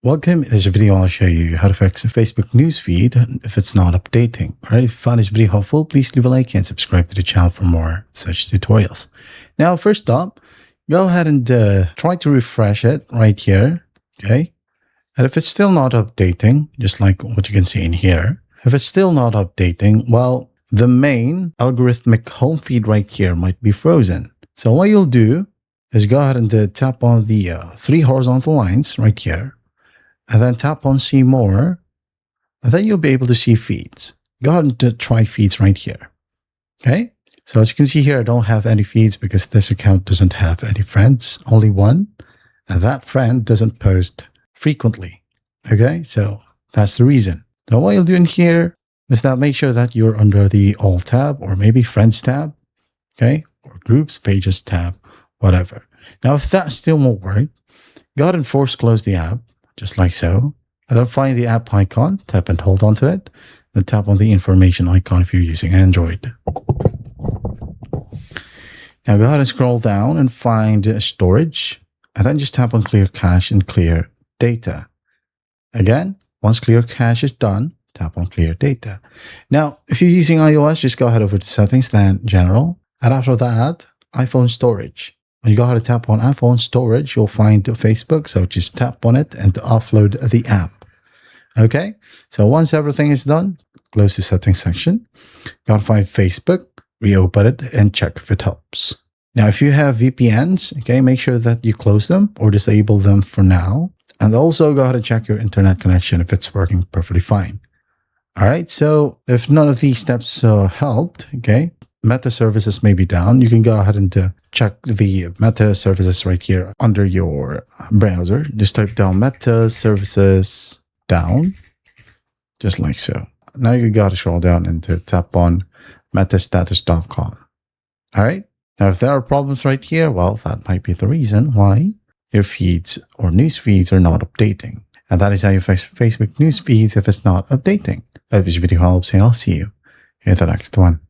Welcome. In this video, I'll show you how to fix a Facebook newsfeed if it's not updating. Alright, if you found this video helpful, please leave a like and subscribe to the channel for more such tutorials. Now, first up, go ahead and try to refresh it right here. Okay. And if it's still not updating, just like what you can see in here, if it's still not updating, well, the main algorithmic home feed right here might be frozen. So what you'll do is go ahead and tap on the three horizontal lines right here. And then tap on see more, and then you'll be able to see feeds. Go ahead and try feeds right here. Okay, so as you can see here, I don't have any feeds because this account doesn't have any friends, only one, and that friend doesn't post frequently. Okay, so that's the reason. Now what you'll do in here is now make sure that you're under the all tab or maybe friends tab, okay, or groups, pages tab, whatever. Now if that still won't work, go ahead and force close the app, just like so. And then find the app icon, tap and hold onto it, then tap on the information icon if you're using Android. Now go ahead and scroll down and find storage, and then just tap on clear cache and clear data. Again, once clear cache is done, tap on clear data. Now, if you're using iOS, just go ahead over to settings, then general, and after that, iPhone storage. When you go ahead and tap on iPhone storage, you'll find Facebook. So just tap on it and offload the app. Okay. So once everything is done, close the settings section. Go to find Facebook, reopen it, and check if it helps. Now, if you have VPNs, okay, make sure that you close them or disable them for now. And also go ahead and check your internet connection if it's working perfectly fine. All right. So if none of these steps helped, okay, Meta services may be down. You can go ahead and check the Meta services right here under your browser. Just type down Meta services down, just like so. Now you got to scroll down and tap on metastatus.com. All right. Now, if there are problems right here, well, that might be the reason why your feeds or news feeds are not updating. And that is how you fix Facebook news feeds if it's not updating. I hope this video helps, and I'll see you in the next one.